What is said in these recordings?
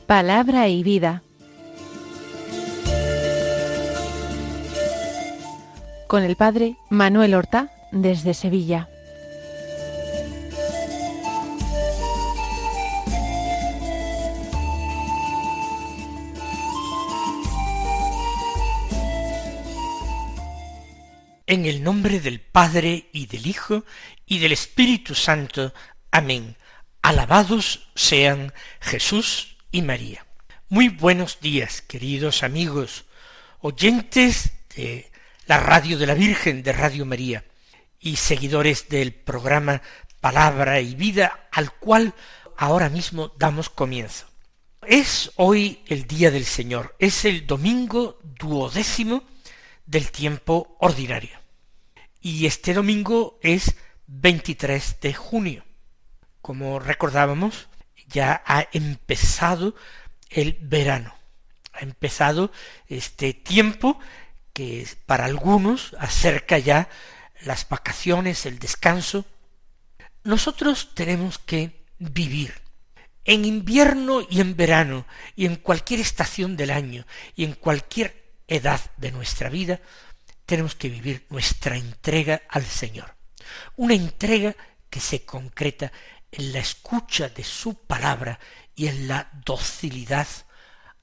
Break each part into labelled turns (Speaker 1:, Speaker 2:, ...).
Speaker 1: Palabra y vida. Con el padre Manuel Horta, desde Sevilla.
Speaker 2: En el nombre del Padre, y del Hijo, y del Espíritu Santo. Amén. Alabados sean Jesús y María. Muy buenos días, queridos amigos, oyentes de la Radio de la Virgen, de Radio María, y seguidores del programa Palabra y Vida, al cual ahora mismo damos comienzo. Es hoy el Día del Señor, es el domingo 12º del tiempo ordinario. Y este domingo es 23 de junio. Como recordábamos, ya ha empezado el verano. Ha empezado este tiempo que para algunos acerca ya las vacaciones, el descanso. Nosotros tenemos que vivir en invierno y en verano, y en cualquier estación del año, y en cualquier edad de nuestra vida, tenemos que vivir nuestra entrega al Señor. Una entrega que se concreta en la escucha de su palabra y en la docilidad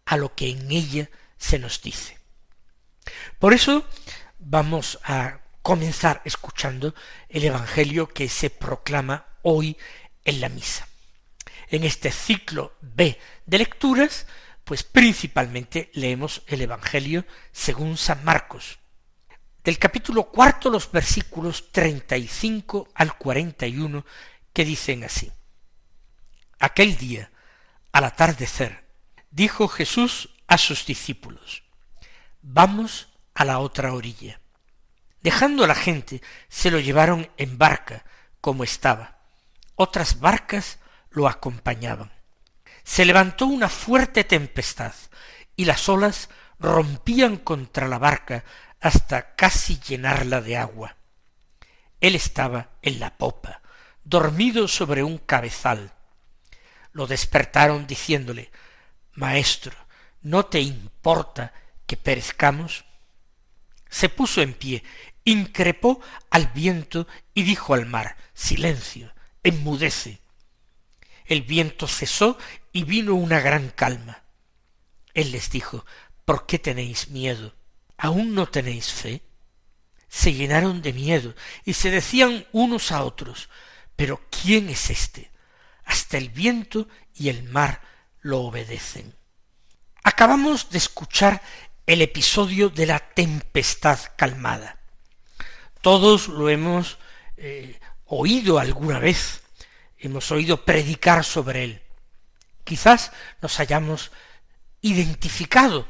Speaker 2: a lo que en ella se nos dice. Por eso vamos a comenzar escuchando el Evangelio que se proclama hoy en la misa. En este ciclo B de lecturas, pues principalmente leemos el Evangelio según San Marcos, del capítulo 4, los versículos 35 al 41, que dicen así: Aquel día, al atardecer, dijo Jesús a sus discípulos: Vamos a la otra orilla. Dejando a la gente, se lo llevaron en barca, como estaba. Otras barcas lo acompañaban. Se levantó una fuerte tempestad, y las olas rompían contra la barca hasta casi llenarla de agua. Él estaba en la popa, dormido sobre un cabezal. Lo despertaron diciéndole: Maestro, ¿no te importa que perezcamos? Se puso en pie, increpó al viento y dijo al mar: Silencio, enmudece. El viento cesó y vino una gran calma. Él les dijo: ¿Por qué tenéis miedo? ¿Aún no tenéis fe? Se llenaron de miedo y se decían unos a otros: ¿Pero quién es este? Hasta el viento y el mar lo obedecen. Acabamos de escuchar el episodio de la tempestad calmada. Todos lo hemos oído alguna vez, hemos oído predicar sobre él. Quizás nos hayamos identificado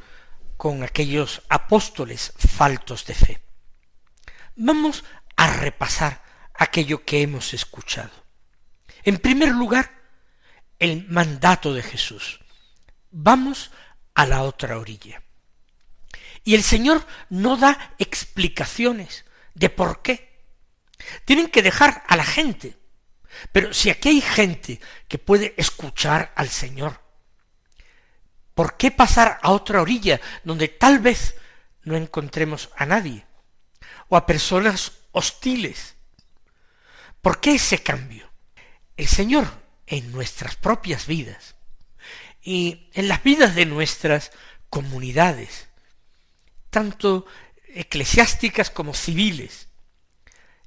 Speaker 2: con aquellos apóstoles faltos de fe. Vamos a repasar aquello que hemos escuchado. En primer lugar, el mandato de Jesús: vamos a la otra orilla. Y el Señor no da explicaciones de por qué. Tienen que dejar a la gente. Pero si aquí hay gente que puede escuchar al Señor, ¿por qué pasar a otra orilla donde tal vez no encontremos a nadie? O a personas hostiles. ¿Por qué ese cambio? El Señor, en nuestras propias vidas y en las vidas de nuestras comunidades, tanto eclesiásticas como civiles,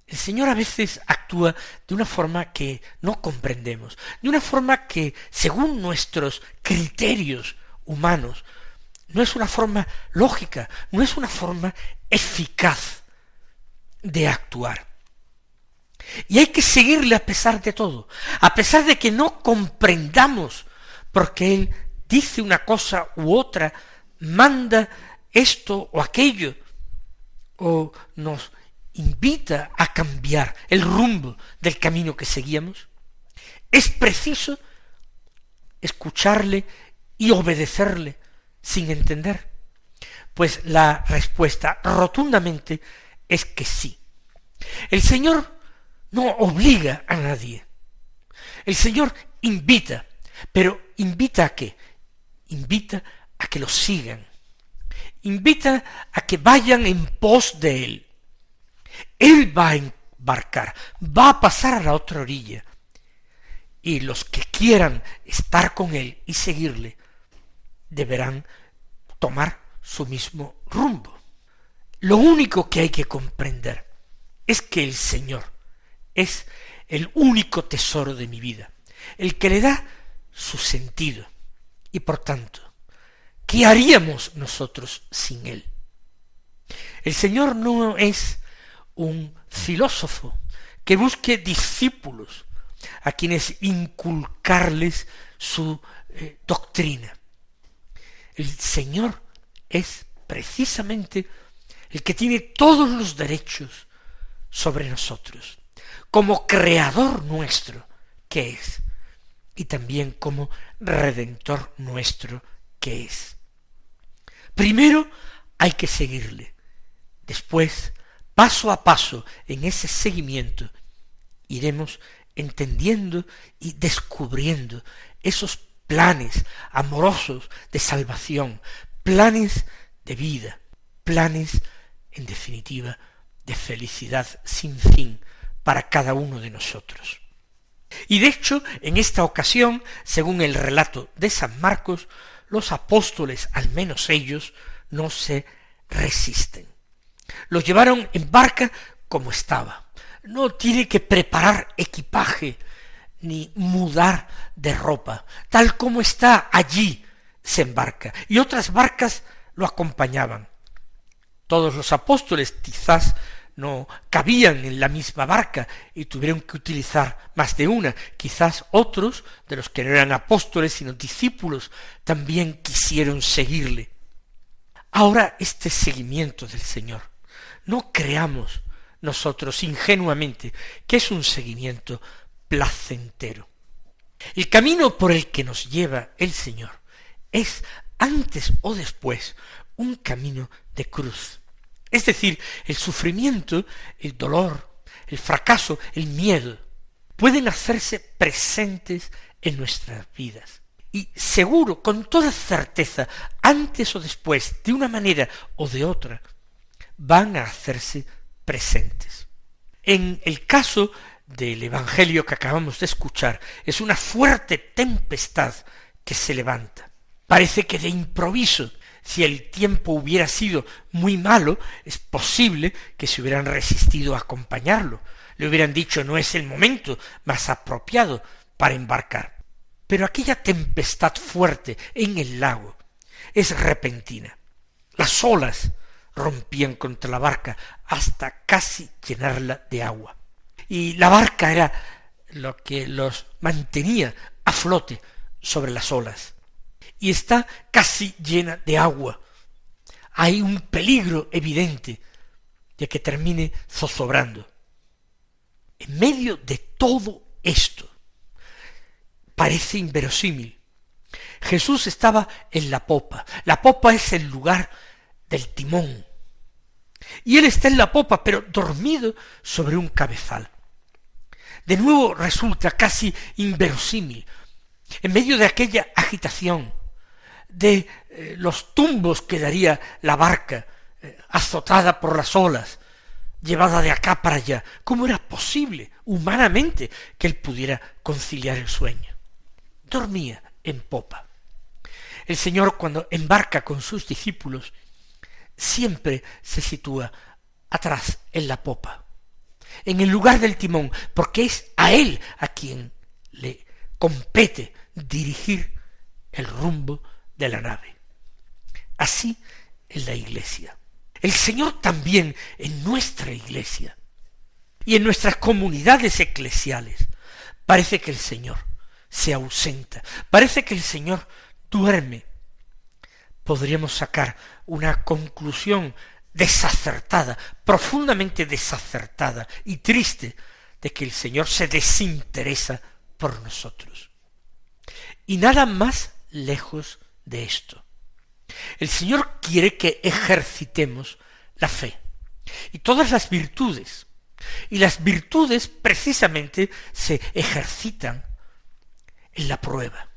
Speaker 2: el Señor a veces actúa de una forma que no comprendemos, de una forma que, según nuestros criterios humanos, no es una forma lógica, no es una forma eficaz de actuar. Y hay que seguirle a pesar de todo, a pesar de que no comprendamos porque Él dice una cosa u otra, manda esto o aquello, o nos invita a cambiar el rumbo del camino que seguíamos. Es preciso escucharle y obedecerle sin entender. Pues la respuesta rotundamente es que sí. El Señor no obliga a nadie. El Señor invita, pero ¿invita a qué? invita a que lo sigan, invita a que vayan en pos de él. Él va a embarcar, va a pasar a la otra orilla, y los que quieran estar con él y seguirle deberán tomar su mismo rumbo. Lo único que hay que comprender es que el Señor es el único tesoro de mi vida, el que le da su sentido, y por tanto, ¿qué haríamos nosotros sin él? El Señor no es un filósofo que busque discípulos a quienes inculcarles su doctrina. El Señor es precisamente el que tiene todos los derechos sobre nosotros, como creador nuestro que es, y también como redentor nuestro que es. Primero hay que seguirle, después, paso a paso, en ese seguimiento, iremos entendiendo y descubriendo esos planes amorosos de salvación, planes de vida, planes, en definitiva, de felicidad sin fin para cada uno de nosotros. Y de hecho, en esta ocasión, según el relato de San Marcos, los apóstoles, al menos ellos, no se resisten. Lo llevaron en barca como estaba. No tiene que preparar equipaje ni mudar de ropa. Tal como está allí se embarca. Y otras barcas lo acompañaban. Todos los apóstoles quizás no cabían en la misma barca y tuvieron que utilizar más de una. Quizás otros, de los que no eran apóstoles sino discípulos, también quisieron seguirle. Ahora este seguimiento del Señor, no creamos nosotros ingenuamente que es un seguimiento placentero. El camino por el que nos lleva el Señor es, antes o después, un camino de cruz. Es decir, el sufrimiento, el dolor, el fracaso, el miedo, pueden hacerse presentes en nuestras vidas. Y seguro, con toda certeza, antes o después, de una manera o de otra, van a hacerse presentes. En el caso del Evangelio que acabamos de escuchar, es una fuerte tempestad que se levanta. Parece que de improviso, si el tiempo hubiera sido muy malo, es posible que se hubieran resistido a acompañarlo. Le hubieran dicho, no es el momento más apropiado para embarcar. Pero aquella tempestad fuerte en el lago es repentina. Las olas rompían contra la barca hasta casi llenarla de agua. Y la barca era lo que los mantenía a flote sobre las olas. Y está casi llena de agua. Hay un peligro evidente de que termine zozobrando. En medio de todo esto, parece inverosímil, Jesús estaba en la popa. La popa es el lugar del timón. Y él está en la popa, pero dormido sobre un cabezal. De nuevo resulta casi inverosímil, en medio de aquella agitación, de los tumbos que daría la barca, azotada por las olas, llevada de acá para allá. ¿Cómo era posible, humanamente, que él pudiera conciliar el sueño? Dormía en popa. El Señor, cuando embarca con sus discípulos, siempre se sitúa atrás en la popa, en el lugar del timón, porque es a él a quien le compete dirigir el rumbo de la nave. Así en la Iglesia. El Señor también en nuestra Iglesia y en nuestras comunidades eclesiales. Parece que el Señor se ausenta, parece que el Señor duerme. Podríamos sacar una conclusión desacertada, profundamente desacertada y triste, de que el Señor se desinteresa por nosotros. Y nada más lejos de esto. El Señor quiere que ejercitemos la fe y todas las virtudes. Y las virtudes precisamente se ejercitan en la prueba.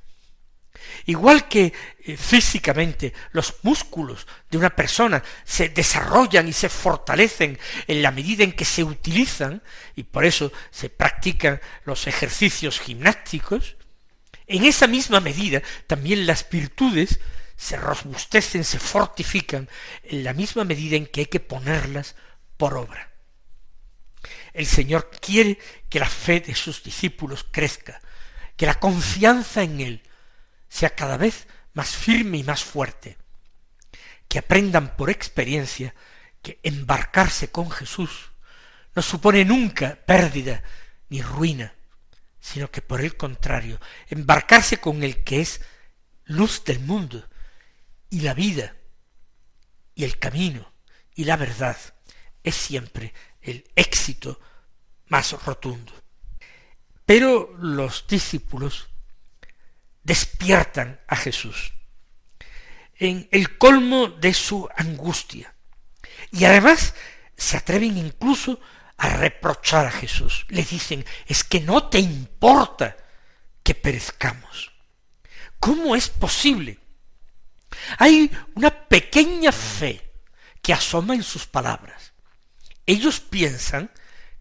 Speaker 2: Igual que físicamente los músculos de una persona se desarrollan y se fortalecen en la medida en que se utilizan, y por eso se practican los ejercicios gimnásticos, en esa misma medida también las virtudes se robustecen, se fortifican, en la misma medida en que hay que ponerlas por obra. El Señor quiere que la fe de sus discípulos crezca, que la confianza en Él sea cada vez más firme y más fuerte, que aprendan por experiencia que embarcarse con Jesús no supone nunca pérdida ni ruina, sino que por el contrario, embarcarse con el que es luz del mundo y la vida y el camino y la verdad es siempre el éxito más rotundo. Pero los discípulos despiertan a Jesús en el colmo de su angustia y además se atreven incluso a reprochar a Jesús. Le dicen, es que no te importa que perezcamos. ¿Cómo es posible? Hay una pequeña fe que asoma en sus palabras. Ellos piensan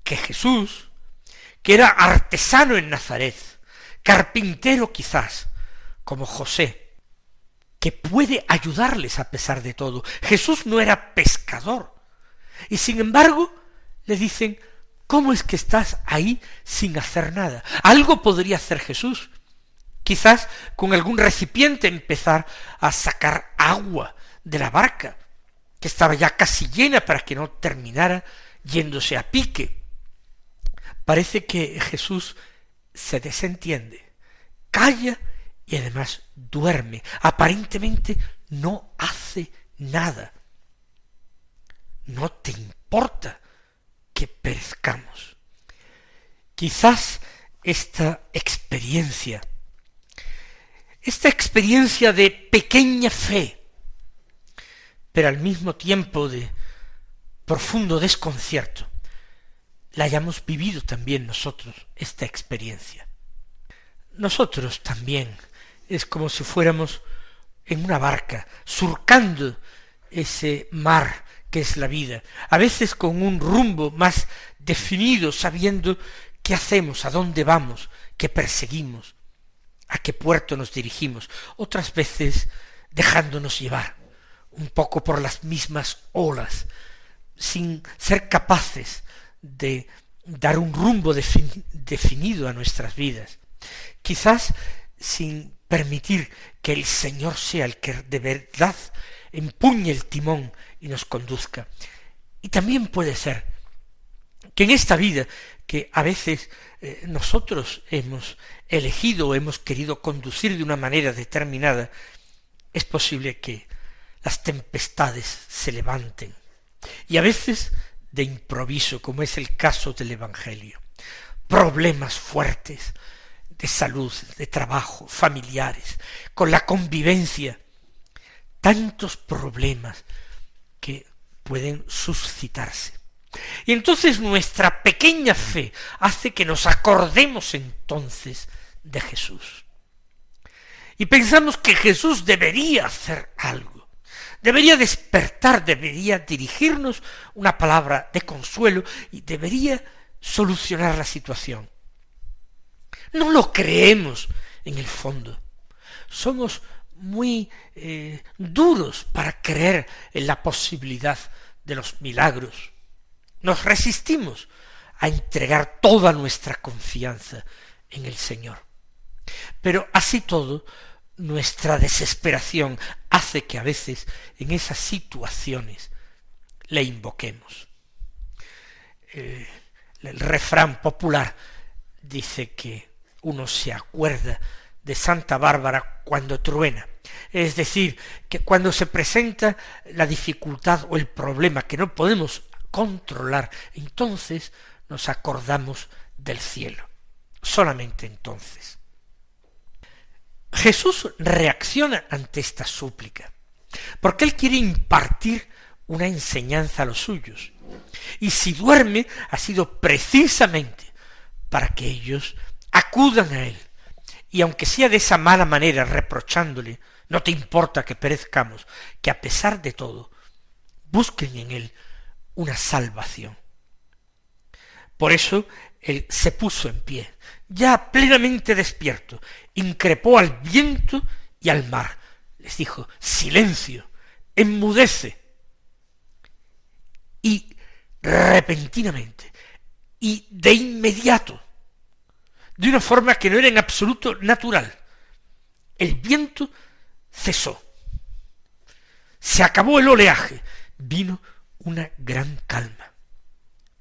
Speaker 2: que Jesús, que era artesano en Nazaret, carpintero quizás, como José, que puede ayudarles a pesar de todo. Jesús no era pescador. Y sin embargo, le dicen, ¿cómo es que estás ahí sin hacer nada? Algo podría hacer Jesús. Quizás con algún recipiente empezar a sacar agua de la barca, que estaba ya casi llena para que no terminara yéndose a pique. Parece que Jesús se desentiende, calla y además duerme. Aparentemente no hace nada. No te importa que perezcamos. Quizás esta experiencia de pequeña fe, pero al mismo tiempo de profundo desconcierto, la hayamos vivido también nosotros, esta experiencia. Nosotros también es como si fuéramos en una barca, surcando ese mar que es la vida, a veces con un rumbo más definido, sabiendo qué hacemos, a dónde vamos, qué perseguimos, a qué puerto nos dirigimos, otras veces dejándonos llevar un poco por las mismas olas, sin ser capaces de dar un rumbo definido a nuestras vidas, quizás sin permitir que el Señor sea el que de verdad empuñe el timón y nos conduzca. Y también puede ser que en esta vida que a veces nosotros hemos elegido o hemos querido conducir de una manera determinada, es posible que las tempestades se levanten, y a veces de improviso, como es el caso del Evangelio, problemas fuertes de salud, de trabajo, familiares, con la convivencia, tantos problemas que pueden suscitarse. Y entonces nuestra pequeña fe hace que nos acordemos entonces de Jesús. Y pensamos que Jesús debería hacer algo, debería despertar, debería dirigirnos una palabra de consuelo y debería solucionar la situación. No lo creemos en el fondo. Somos muy duros para creer en la posibilidad de los milagros. Nos resistimos a entregar toda nuestra confianza en el Señor. Pero así todo, nuestra desesperación hace que a veces en esas situaciones le invoquemos. El refrán popular dice que uno se acuerda de Santa Bárbara cuando truena. Es decir, que cuando se presenta la dificultad o el problema que no podemos controlar, entonces nos acordamos del cielo. Solamente entonces. Jesús reacciona ante esta súplica, porque Él quiere impartir una enseñanza a los suyos. Y si duerme, ha sido precisamente para que ellos acudan a Él y aunque sea de esa mala manera, reprochándole, no te importa que perezcamos, que a pesar de todo, busquen en él una salvación. Por eso él se puso en pie, ya plenamente despierto, increpó al viento y al mar. Les dijo: silencio, enmudece. Y repentinamente, y de inmediato, de una forma que no era en absoluto natural, el viento cesó. Se acabó el oleaje, vino una gran calma,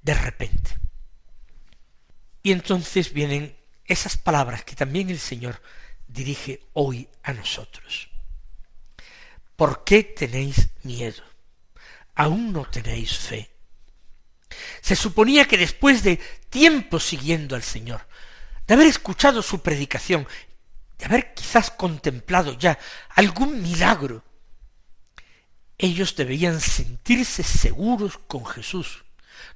Speaker 2: de repente. Y entonces vienen esas palabras que también el Señor dirige hoy a nosotros. ¿Por qué tenéis miedo? ¿Aún no tenéis fe? Se suponía que después de tiempo siguiendo al Señor, de haber escuchado su predicación, de haber quizás contemplado ya algún milagro, ellos deberían sentirse seguros con Jesús,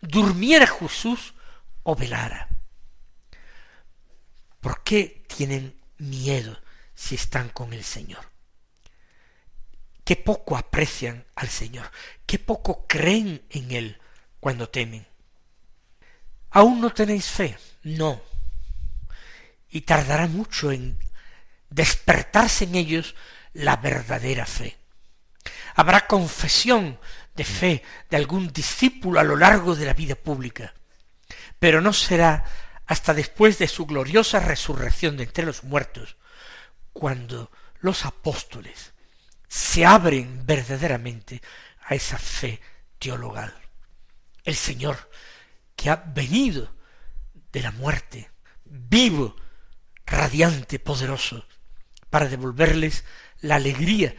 Speaker 2: durmiera Jesús o velara. ¿Por qué tienen miedo si están con el Señor? Qué poco aprecian al Señor, qué poco creen en Él cuando temen. ¿Aún no tenéis fe? No. Y tardará mucho en despertarse en ellos la verdadera fe. Habrá confesión de fe de algún discípulo a lo largo de la vida pública, pero no será hasta después de su gloriosa resurrección de entre los muertos, cuando los apóstoles se abren verdaderamente a esa fe teologal. El Señor, que ha venido de la muerte, vivo, radiante, poderoso, para devolverles la alegría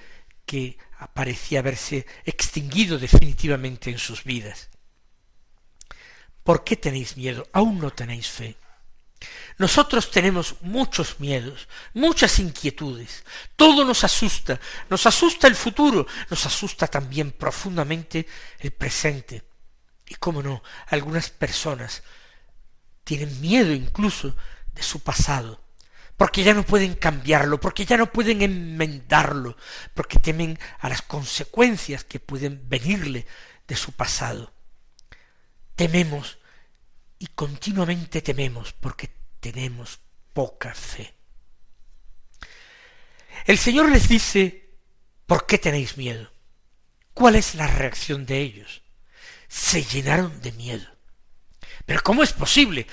Speaker 2: que parecía haberse extinguido definitivamente en sus vidas. ¿Por qué tenéis miedo? ¿Aún no tenéis fe? Nosotros tenemos muchos miedos, muchas inquietudes, todo nos asusta el futuro, nos asusta también profundamente el presente. Y cómo no, algunas personas tienen miedo incluso de su pasado, porque ya no pueden cambiarlo, porque ya no pueden enmendarlo, porque temen a las consecuencias que pueden venirle de su pasado. Tememos, y continuamente tememos, porque tenemos poca fe. El Señor les dice: ¿por qué tenéis miedo? ¿Cuál es la reacción de ellos? Se llenaron de miedo. Pero ¿cómo es posible?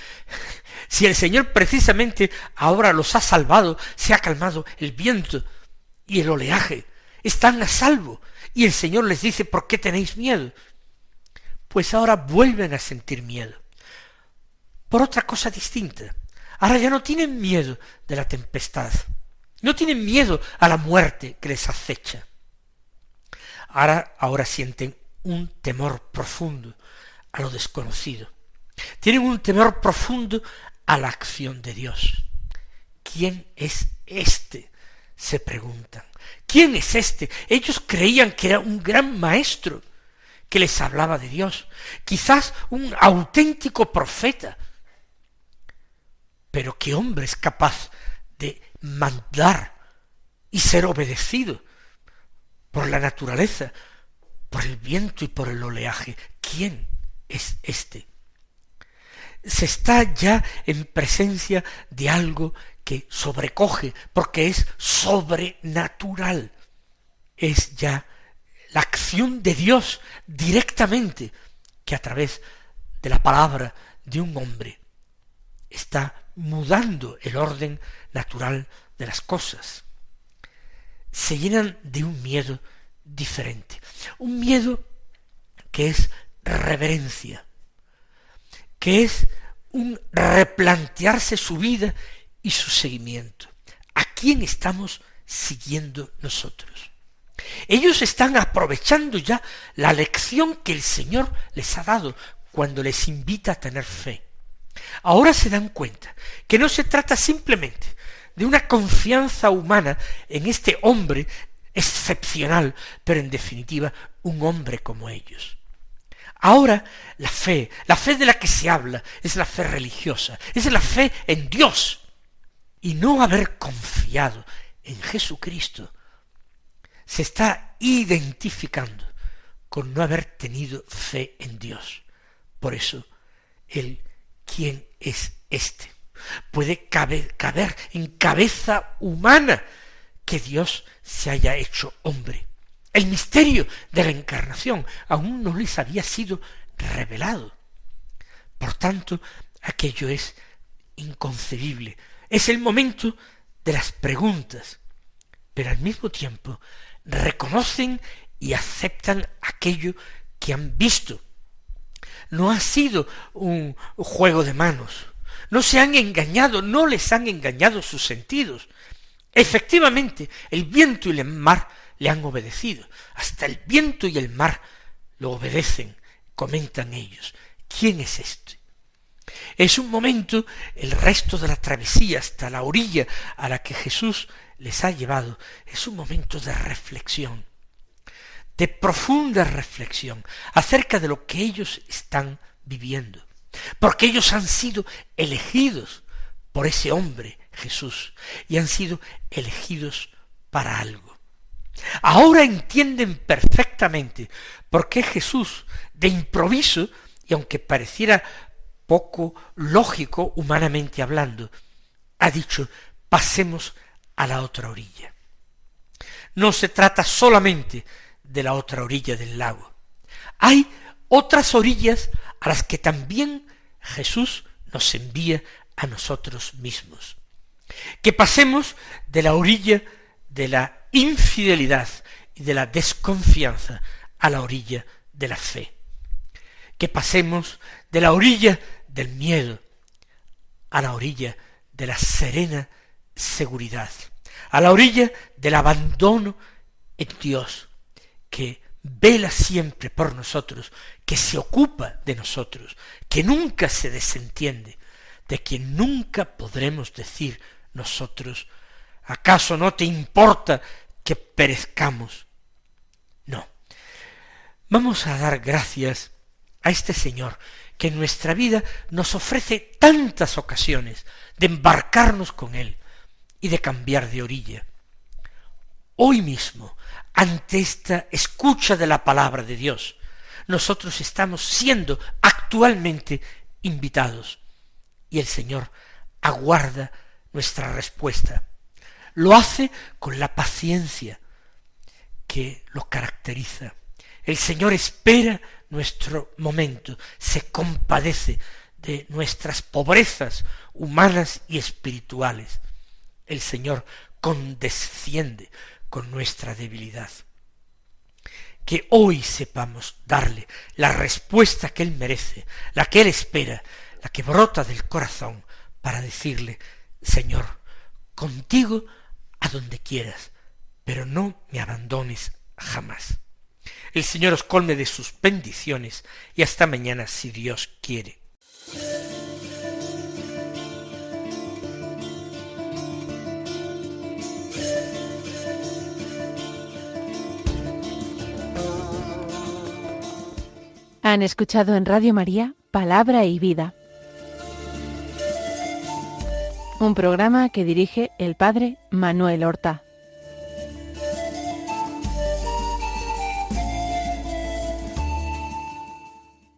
Speaker 2: Si el Señor precisamente ahora los ha salvado, se ha calmado el viento y el oleaje, están a salvo, y el Señor les dice: ¿por qué tenéis miedo? Pues ahora vuelven a sentir miedo, por otra cosa distinta. Ahora ya no tienen miedo de la tempestad, no tienen miedo a la muerte que les acecha. Ahora sienten un temor profundo a lo desconocido. Tienen un temor profundo a la acción de Dios. ¿Quién es este?, se preguntan. ¿Quién es este? Ellos creían que era un gran maestro que les hablaba de Dios, quizás un auténtico profeta. Pero ¿qué hombre es capaz de mandar y ser obedecido por la naturaleza, por el viento y por el oleaje? ¿Quién es este? Se está ya en presencia de algo que sobrecoge, porque es sobrenatural. Es ya la acción de Dios directamente, que a través de la palabra de un hombre está mudando el orden natural de las cosas. Se llenan de un miedo diferente, un miedo que es reverencia, que es un replantearse su vida y su seguimiento. ¿A quién estamos siguiendo nosotros? Ellos están aprovechando ya la lección que el Señor les ha dado cuando les invita a tener fe. Ahora se dan cuenta que no se trata simplemente de una confianza humana en este hombre excepcional, pero en definitiva un hombre como ellos. Ahora la fe de la que se habla es la fe religiosa, es la fe en Dios. y no haber confiado en Jesucristo se está identificando con no haber tenido fe en Dios. Por eso, ¿quién es este? Puede caber en cabeza humana que Dios se haya hecho hombre. El misterio de la encarnación aún no les había sido revelado. Por tanto, aquello es inconcebible. Es el momento de las preguntas, pero al mismo tiempo reconocen y aceptan aquello que han visto. No ha sido un juego de manos. No se han engañado, no les han engañado sus sentidos. Efectivamente, el viento y el mar le han obedecido. Hasta el viento y el mar lo obedecen, comentan ellos. ¿Quién es este? Es un momento, el resto de la travesía hasta la orilla a la que Jesús les ha llevado, es un momento de reflexión, de profunda reflexión acerca de lo que ellos están viviendo, porque ellos han sido elegidos por ese hombre, Jesús, y han sido elegidos para algo. Ahora entienden perfectamente por qué Jesús, de improviso, y aunque pareciera poco lógico humanamente hablando, ha dicho: pasemos a la otra orilla. No se trata solamente de la otra orilla del lago. Hay otras orillas a las que también Jesús nos envía a nosotros mismos. Que pasemos de la orilla de la infidelidad y de la desconfianza a la orilla de la fe. Que pasemos de la orilla del miedo a la orilla de la serena seguridad, a la orilla del abandono en Dios, que vela siempre por nosotros, que se ocupa de nosotros, que nunca se desentiende, de quien nunca podremos decir nosotros: ¿acaso no te importa que perezcamos? No. Vamos a dar gracias a este Señor que en nuestra vida nos ofrece tantas ocasiones de embarcarnos con Él y de cambiar de orilla. Hoy mismo, ante esta escucha de la palabra de Dios, nosotros estamos siendo actualmente invitados y el Señor aguarda nuestra respuesta. Lo hace con la paciencia que lo caracteriza. El Señor espera nuestro momento, se compadece de nuestras pobrezas humanas y espirituales. El Señor condesciende con nuestra debilidad. Que hoy sepamos darle la respuesta que Él merece, la que Él espera, la que brota del corazón, para decirle: Señor, contigo a donde quieras, pero no me abandones jamás. El Señor os colme de sus bendiciones y hasta mañana si Dios quiere.
Speaker 1: Han escuchado en Radio María Palabra y Vida, un programa que dirige el Padre Manuel Horta.